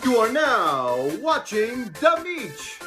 You are now watching The Meech.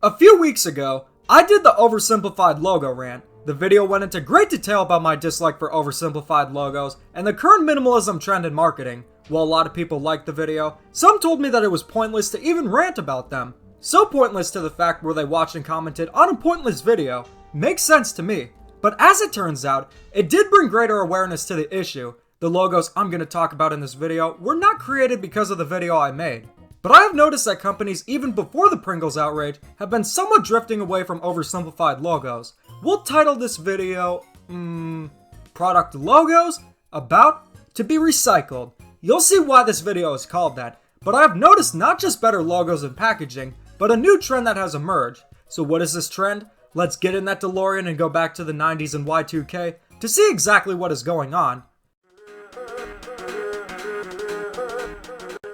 A few weeks ago, I did the Oversimplified logo rant. The video went into great detail about my dislike for oversimplified logos and the current minimalism trend in marketing. While a lot of people liked the video, some told me that it was pointless to even rant about them. So pointless to the fact where they watched and commented on a pointless video. Makes sense to me. But as it turns out, it did bring greater awareness to the issue. The logos I'm going to talk about in this video were not created because of the video I made. But I have noticed that companies, even before the Pringles outrage, have been somewhat drifting away from oversimplified logos. We'll title this video, Product Logos About to be Recycled. You'll see why this video is called that, but I have noticed not just better logos and packaging, but a new trend that has emerged. So what is this trend? Let's get in that DeLorean and go back to the 90s and Y2K to see exactly what is going on.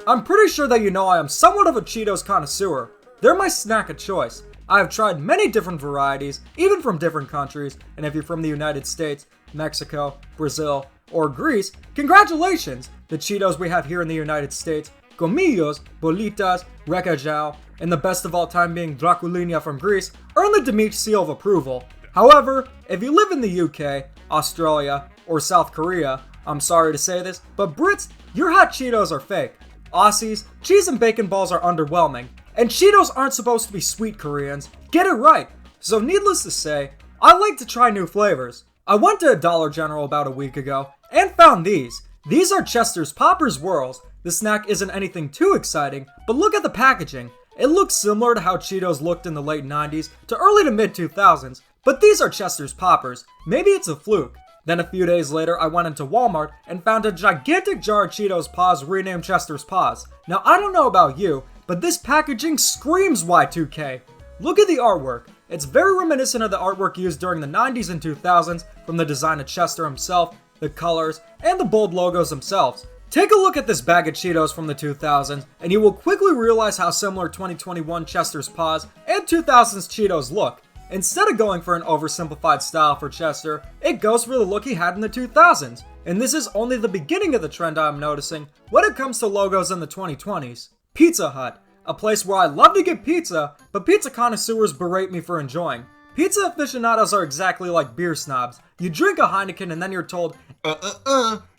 I'm pretty sure that you know I am somewhat of a Cheetos connoisseur. They're my snack of choice. I have tried many different varieties, even from different countries, and if you're from the United States, Mexico, Brazil, or Greece, congratulations! The Cheetos we have here in the United States, Comillos, Bolitas, Recajao, and the best of all time being Draculinia from Greece, earn the Demeech seal of approval. However, if you live in the UK, Australia, or South Korea, I'm sorry to say this, but Brits, your hot Cheetos are fake. Aussies, cheese and bacon balls are underwhelming, and Cheetos aren't supposed to be sweet Koreans. Get it right! So needless to say, I like to try new flavors. I went to a Dollar General about a week ago, and found these. These are Chester's Poppers Whirls. The snack isn't anything too exciting, but look at the packaging. It looks similar to how Cheetos looked in the late 90s to early to mid 2000s, but these are Chester's Poppers. Maybe it's a fluke. Then a few days later, I went into Walmart and found a gigantic jar of Cheetos Paws renamed Chester's Paws. Now, I don't know about you, but this packaging screams Y2K. Look at the artwork. It's very reminiscent of the artwork used during the 90s and 2000s, from the design of Chester himself, the colors, and the bold logos themselves. Take a look at this bag of Cheetos from the 2000s, and you will quickly realize how similar 2021 Chester's Paws and 2000s Cheetos look. Instead of going for an oversimplified style for Chester, it goes for the look he had in the 2000s. And this is only the beginning of the trend I'm noticing when it comes to logos in the 2020s. Pizza Hut, a place where I love to get pizza, but pizza connoisseurs berate me for enjoying. Pizza aficionados are exactly like beer snobs. You drink a Heineken and then you're told,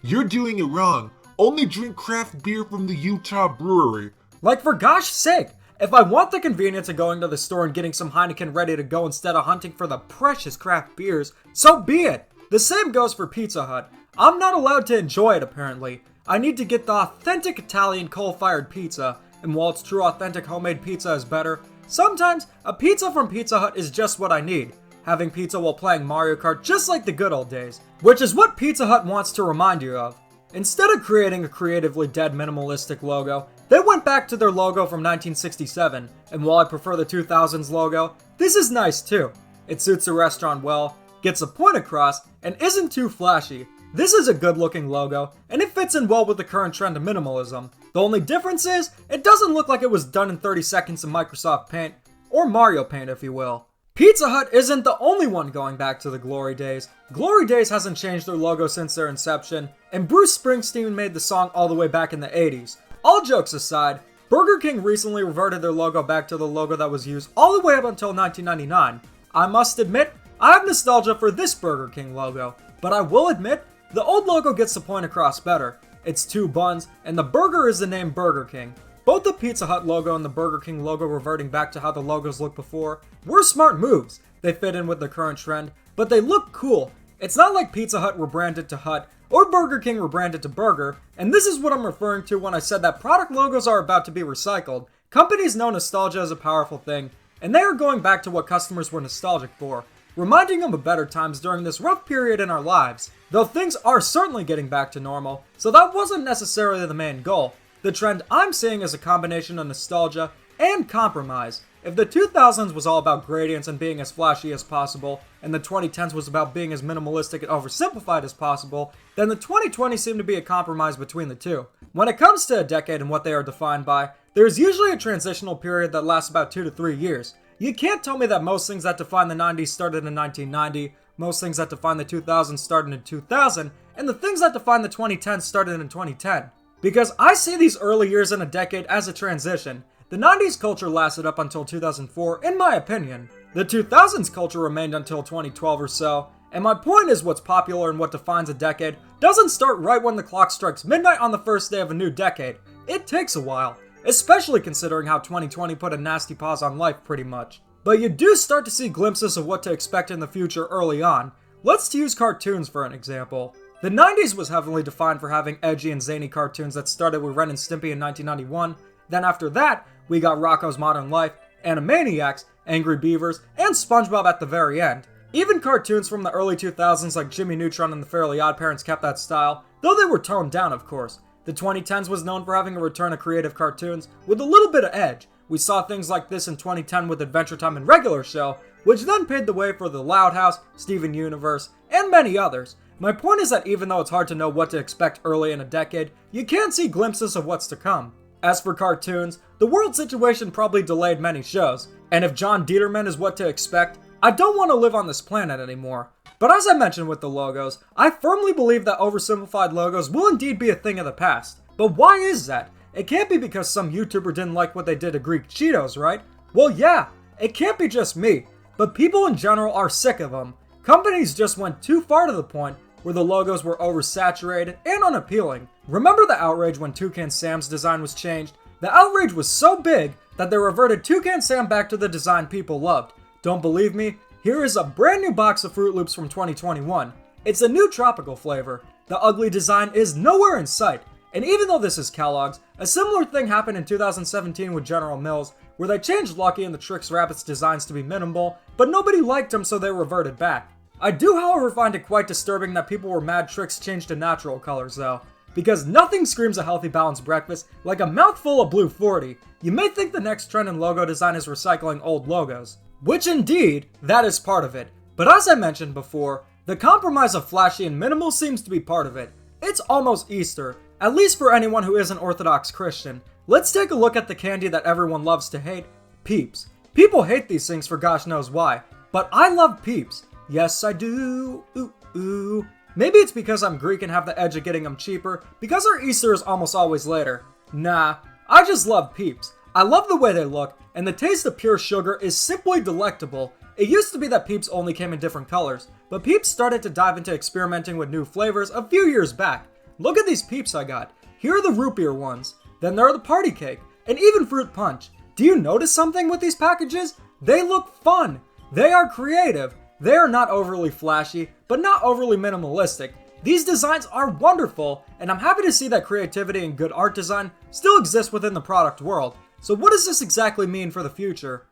you're doing it wrong. Only drink craft beer from the Utah brewery. Like, for gosh sake, if I want the convenience of going to the store and getting some Heineken ready to go instead of hunting for the precious craft beers, so be it. The same goes for Pizza Hut. I'm not allowed to enjoy it, apparently. I need to get the authentic Italian coal-fired pizza, and while it's true authentic homemade pizza is better, sometimes a pizza from Pizza Hut is just what I need. Having pizza while playing Mario Kart just like the good old days, which is what Pizza Hut wants to remind you of. Instead of creating a creatively dead minimalistic logo, they went back to their logo from 1967, and while I prefer the 2000s logo, this is nice too. It suits the restaurant well, gets a point across, and isn't too flashy. This is a good looking logo, and it fits in well with the current trend of minimalism. The only difference is, it doesn't look like it was done in 30 seconds in Microsoft Paint, or Mario Paint if you will. Pizza Hut isn't the only one going back to the glory days. Glory Days hasn't changed their logo since their inception, and Bruce Springsteen made the song all the way back in the 80s. All jokes aside, Burger King recently reverted their logo back to the logo that was used all the way up until 1999. I must admit, I have nostalgia for this Burger King logo, but I will admit, the old logo gets the point across better. It's two buns, and the burger is the name Burger King. Both the Pizza Hut logo and the Burger King logo reverting back to how the logos looked before were smart moves. They fit in with the current trend, but they look cool. It's not like Pizza Hut rebranded to Hut, or Burger King rebranded to Burger, and this is what I'm referring to when I said that product logos are about to be recycled. Companies know nostalgia is a powerful thing, and they are going back to what customers were nostalgic for, reminding them of better times during this rough period in our lives. Though things are certainly getting back to normal, so that wasn't necessarily the main goal. The trend I'm seeing is a combination of nostalgia and compromise. If the 2000s was all about gradients and being as flashy as possible, and the 2010s was about being as minimalistic and oversimplified as possible, then the 2020s seem to be a compromise between the two. When it comes to a decade and what they are defined by, there's usually a transitional period that lasts about 2 to 3 years. You can't tell me that most things that define the 90s started in 1990, most things that define the 2000s started in 2000, and the things that define the 2010s started in 2010. Because I see these early years in a decade as a transition. The 90s culture lasted up until 2004, in my opinion. The 2000s culture remained until 2012 or so, and my point is what's popular and what defines a decade doesn't start right when the clock strikes midnight on the first day of a new decade. It takes a while, especially considering how 2020 put a nasty pause on life pretty much. But you do start to see glimpses of what to expect in the future early on. Let's use cartoons for an example. The 90s was heavily defined for having edgy and zany cartoons that started with Ren and Stimpy in 1991. Then after that, we got Rocko's Modern Life, Animaniacs, Angry Beavers, and SpongeBob at the very end. Even cartoons from the early 2000s like Jimmy Neutron and the Fairly OddParents kept that style, though they were toned down of course. The 2010s was known for having a return of creative cartoons with a little bit of edge. We saw things like this in 2010 with Adventure Time and Regular Show, which then paved the way for The Loud House, Steven Universe, and many others. My point is that even though it's hard to know what to expect early in a decade, you can see glimpses of what's to come. As for cartoons, the world situation probably delayed many shows, and if John Dieterman is what to expect, I don't want to live on this planet anymore. But as I mentioned with the logos, I firmly believe that oversimplified logos will indeed be a thing of the past. But why is that? It can't be because some YouTuber didn't like what they did to Greek Cheetos, right? Well yeah, it can't be just me, but people in general are sick of them. Companies just went too far to the point where the logos were oversaturated and unappealing. Remember the outrage when Toucan Sam's design was changed? The outrage was so big that they reverted Toucan Sam back to the design people loved. Don't believe me? Here is a brand new box of Fruit Loops from 2021. It's a new tropical flavor. The ugly design is nowhere in sight. And even though this is Kellogg's, a similar thing happened in 2017 with General Mills, where they changed Lucky and the Trix Rabbits designs to be minimal, but nobody liked them so they reverted back. I do however find it quite disturbing that people were mad Trix changed to natural colors though, because nothing screams a healthy balanced breakfast like a mouthful of Blue 40. You may think the next trend in logo design is recycling old logos, which indeed, that is part of it. But as I mentioned before, the compromise of flashy and minimal seems to be part of it. It's almost Easter, at least for anyone who isn't Orthodox Christian. Let's take a look at the candy that everyone loves to hate, Peeps. People hate these things for gosh knows why, but I love Peeps. Yes I do, ooh ooh. Maybe it's because I'm Greek and have the edge of getting them cheaper, because our Easter is almost always later. Nah, I just love Peeps. I love the way they look, and the taste of pure sugar is simply delectable. It used to be that Peeps only came in different colors, but Peeps started to dive into experimenting with new flavors a few years back. Look at these Peeps I got. Here are the root beer ones. Then there are the party cake, and even fruit punch. Do you notice something with these packages? They look fun. They are creative. They are not overly flashy, but not overly minimalistic. These designs are wonderful, and I'm happy to see that creativity and good art design still exist within the product world. So what does this exactly mean for the future?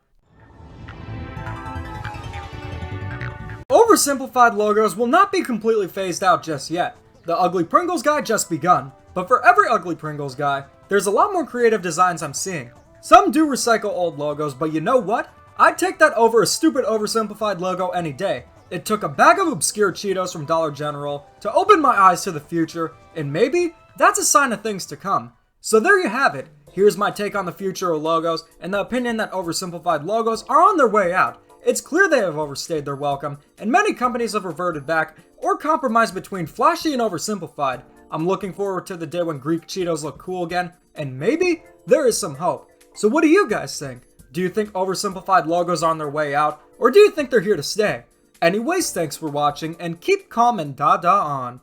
Oversimplified logos will not be completely phased out just yet. The Ugly Pringles guy just begun, but for every Ugly Pringles guy, there's a lot more creative designs I'm seeing. Some do recycle old logos, but you know what? I'd take that over a stupid oversimplified logo any day. It took a bag of obscure Cheetos from Dollar General to open my eyes to the future, and maybe that's a sign of things to come. So there you have it. Here's my take on the future of logos, and the opinion that oversimplified logos are on their way out. It's clear they have overstayed their welcome, and many companies have reverted back or compromised between flashy and oversimplified. I'm looking forward to the day when Greek Cheetos look cool again, and maybe there is some hope. So what do you guys think? Do you think oversimplified logos are on their way out, or do you think they're here to stay? Anyways, thanks for watching, and keep calm and da-da on.